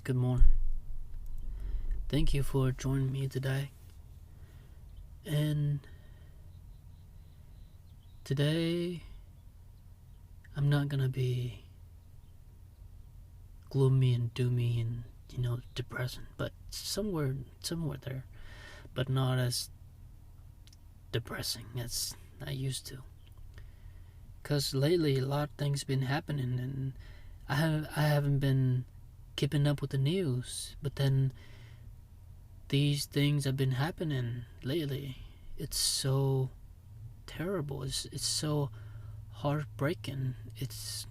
Good morning. Thank you for joining me today. And today, I'm not gonna be gloomy and doomy and, depressing, but somewhere there, but not as depressing as I used to. Cause lately, a lot of things been happening, and I haven't been keeping up with the news. But then these things have been happening lately. It's so terrible. It's so heartbreaking. It's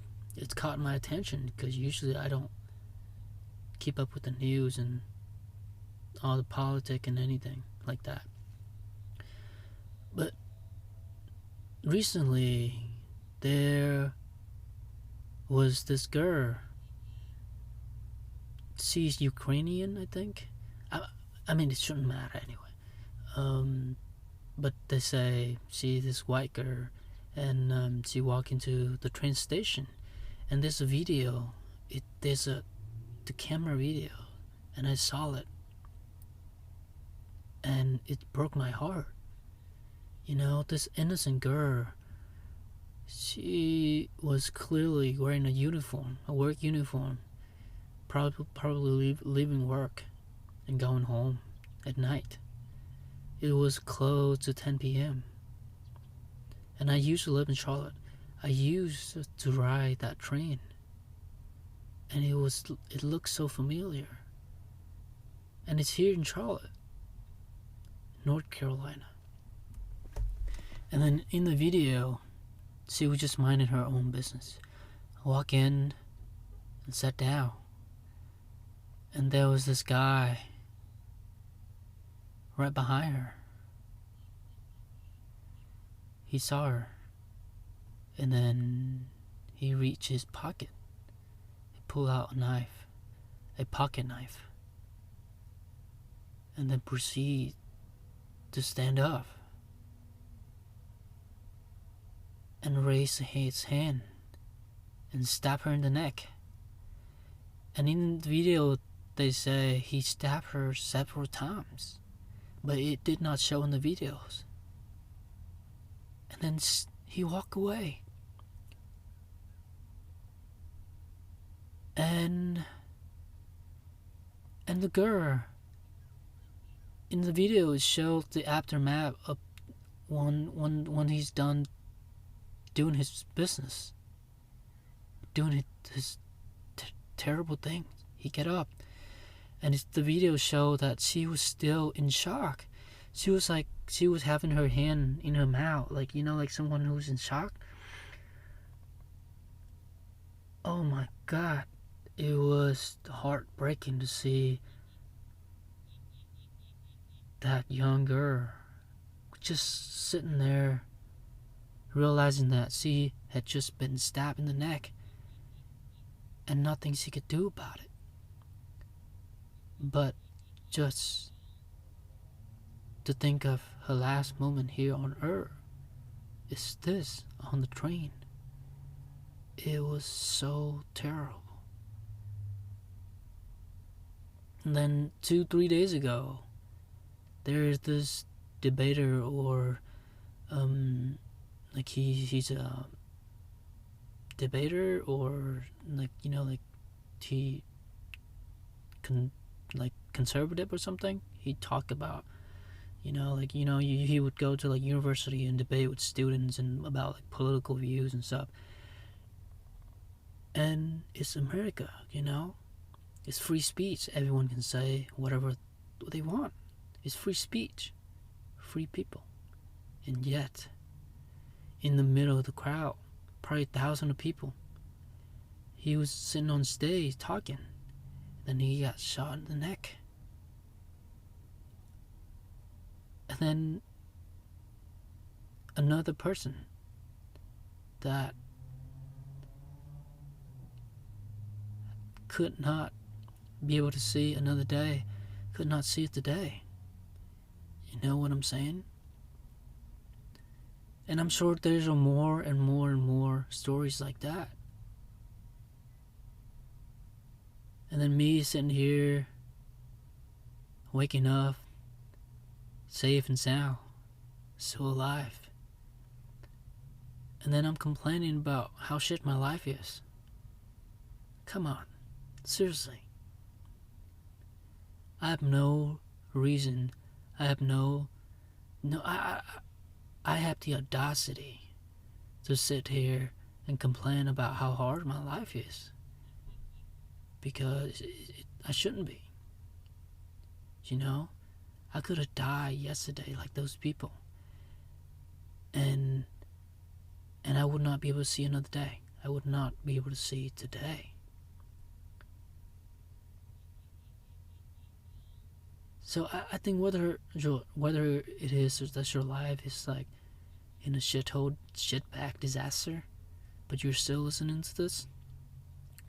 caught my attention because usually I don't keep up with the news and all the politics and anything like that. But recently, there was this girl. She's Ukrainian, I think. I mean, it shouldn't matter anyway. But they say she's this white girl, and she walked into the train station, and there's a video. There's the camera video, and I saw it, and it broke my heart. This innocent girl. She was clearly wearing a work uniform, probably leaving work and going home at night. It was close to 10 p.m. And I used to live in Charlotte. I used to ride that train. And it looked so familiar. And it's here in Charlotte, North Carolina. And then in the video, she was just minding her own business. I walk in and sat down. And there was this guy right behind her. He saw her, and then he reached his pocket. He pulled out a pocket knife, and then proceeded to stand up and raise his hand and stab her in the neck. And in the video, they say he stabbed her several times, but it did not show in the videos. And then he walked away. And the girl in the video, it showed the aftermath of when he's done doing his business, doing his terrible thing. He get up, and the video showed that she was still in shock. She was having her hand in her mouth, like someone who's in shock. Oh my God, it was heartbreaking to see that young girl just sitting there, realizing that she had just been stabbed in the neck and nothing she could do about it. But just to think of her last moment here on Earth is this, on the train. It was so terrible. And then 2-3 days ago, there's this debater, or he's a debater, or he conservative or something. He talked about he would go to university and debate with students and about political views and stuff. And it's America, it's free speech. Everyone can say whatever they want. It's free speech, free people. And yet, in the middle of the crowd, probably thousands of people, he was sitting on stage talking. Then he got shot in the neck. And then another person that could not be able to see another day, could not see it today. You know what I'm saying? And I'm sure there's more and more and more stories like that. And then me sitting here, waking up, safe and sound, still alive. And then I'm complaining about how shit my life is. Come on, seriously. I have no reason. I have I have the audacity to sit here and complain about how hard my life is. Because I shouldn't be. You know? I could have died yesterday like those people. And I would not be able to see another day. I would not be able to see today. So I think whether it is that your life is like in a shitbag disaster, but you're still listening to this,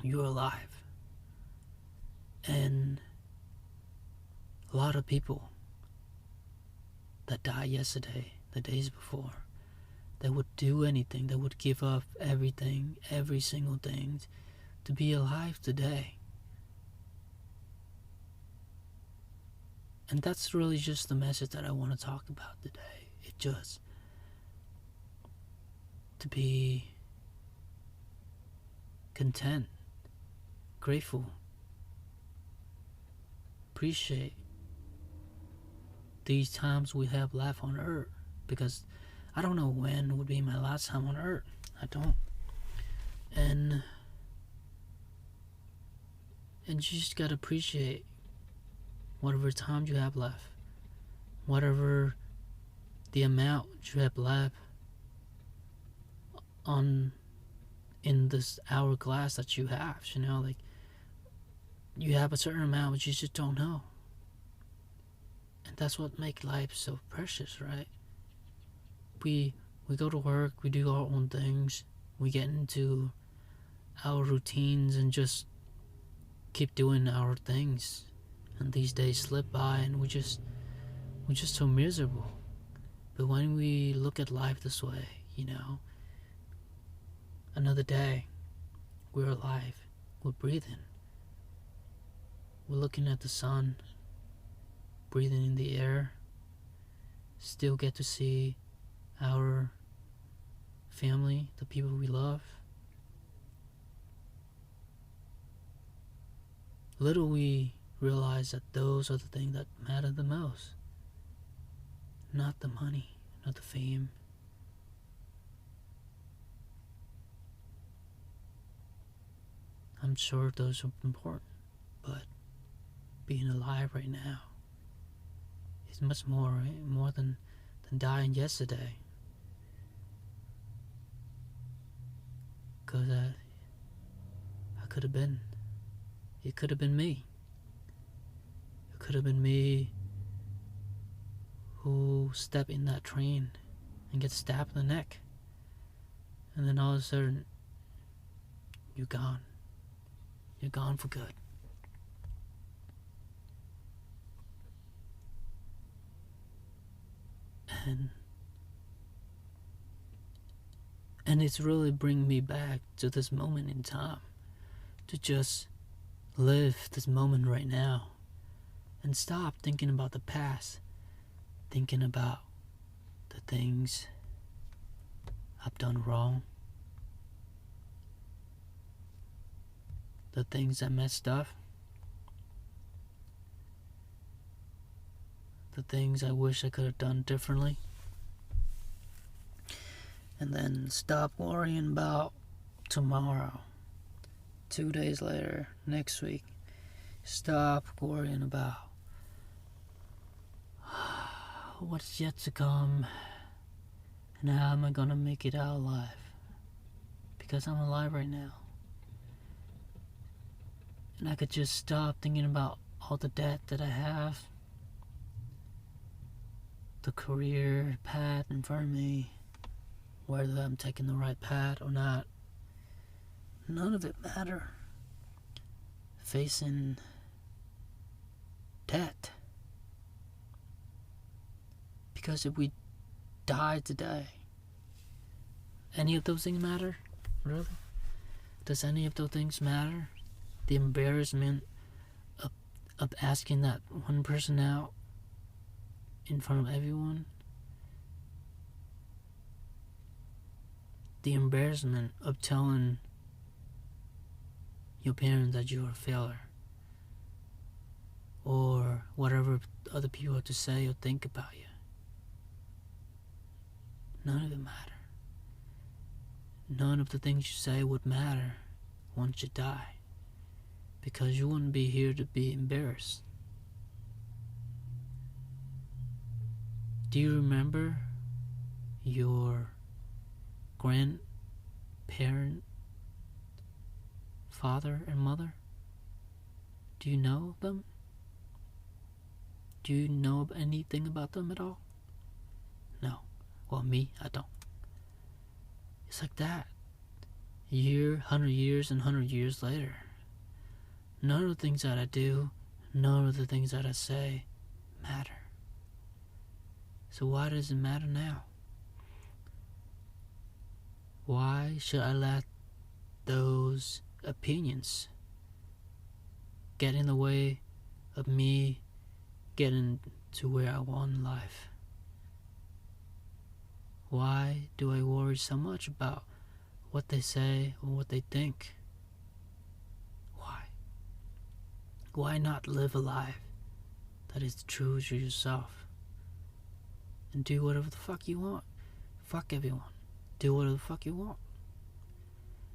you're alive. And a lot of people that died yesterday, the days before, they would do anything, they would give up everything, every single thing, to be alive today. And that's really just the message that I want to talk about today. It just to be content, grateful, appreciate these times we have left on earth, because I don't know when would be my last time on earth. I don't. And you just gotta appreciate whatever time you have left, whatever the amount you have left in this hourglass that you have. You know, like, you have a certain amount but you just don't know. And that's what makes life so precious, right? We go to work, we do our own things, we get into our routines and just keep doing our things, and these days slip by and we're just so miserable. But when we look at life this way, you know, another day, we're alive, we're breathing, we're looking at the sun, breathing in the air, still get to see our family, the people we love. Little we realize that those are the things that matter the most. Not the money, not the fame. I'm sure those are important, but being alive right now is much more, right? More than dying yesterday. Because I could have been. It could have been me. It could have been me who stepped in that train and get stabbed in the neck. And then all of a sudden, you're gone. You're gone for good. And it's really bringing me back to this moment in time, to just live this moment right now and stop thinking about the past, thinking about the things I've done wrong, the things I messed up, the things I wish I could have done differently. And then stop worrying about tomorrow, 2 days later, next week. Stop worrying about what's yet to come and how am I gonna make it out alive. Because I'm alive right now. And I could just stop thinking about all the debt that I have, the career path in front of me, whether I'm taking the right path or not. None of it matter. Facing debt. Because if we die today, any of those things matter? Really? Does any of those things matter? The embarrassment of asking that one person out in front of everyone, the embarrassment of telling your parents that you're a failure, or whatever other people have to say or think about you. None of it matter. None of the things you say would matter once you die, because you wouldn't be here to be embarrassed. Do you remember your grandparent, father and mother? Do you know them? Do you know anything about them at all? No. Well, me, I don't. It's like that. 100 years and 100 years later, none of the things that I do, none of the things that I say matter. So why does it matter now? Why should I let those opinions get in the way of me getting to where I want in life? Why do I worry so much about what they say or what they think? Why? Why not live a life that is true to yourself and do whatever the fuck you want? Fuck everyone. Do whatever the fuck you want.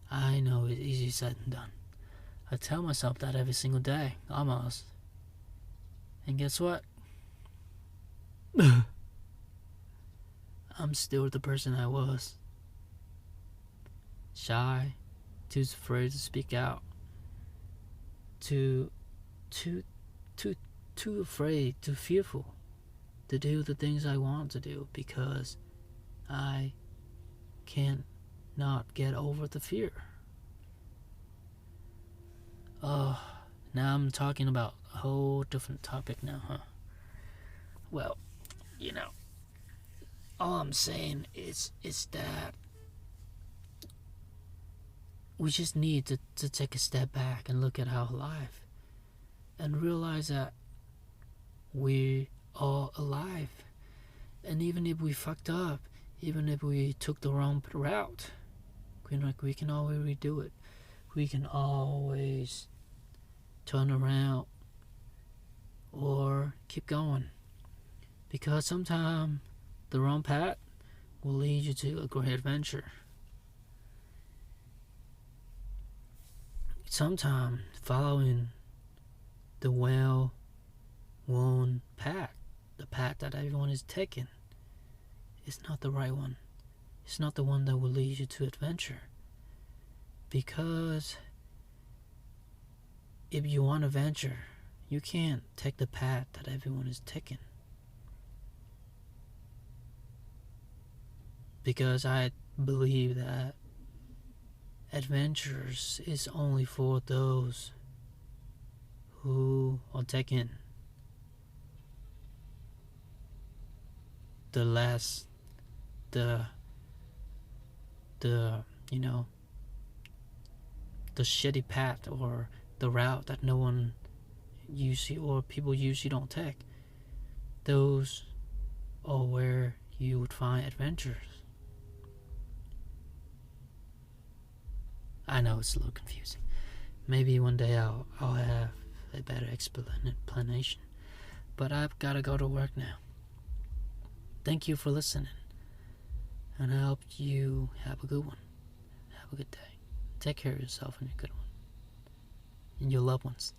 I know it's easy said than done. I tell myself that every single day, almost. And guess what? I'm still the person I was. Shy, too afraid to speak out, too afraid, too fearful to do the things I want to do, because I can't not get over the fear. Oh, now I'm talking about a whole different topic now, huh? Well, all I'm saying is that we just need to take a step back and look at our life and realize that we are alive. And even if we fucked up, even if we took the wrong route, we can always redo it. We can always turn around or keep going. Because sometimes the wrong path will lead you to a great adventure. Sometimes following the well-worn path, the path that everyone is taking, is not the right one. It's not the one that will lead you to adventure. Because if you want adventure, you can't take the path that everyone is taking. Because I believe that adventures is only for those who are taking the shitty path, or the route that no one usually, or people usually don't take. Those are where you would find adventures. I know it's a little confusing. Maybe one day I'll have a better explanation. But I've got to go to work now. Thank you for listening. And I hope you have a good one. Have a good day. Take care of yourself and your good one. And your loved ones.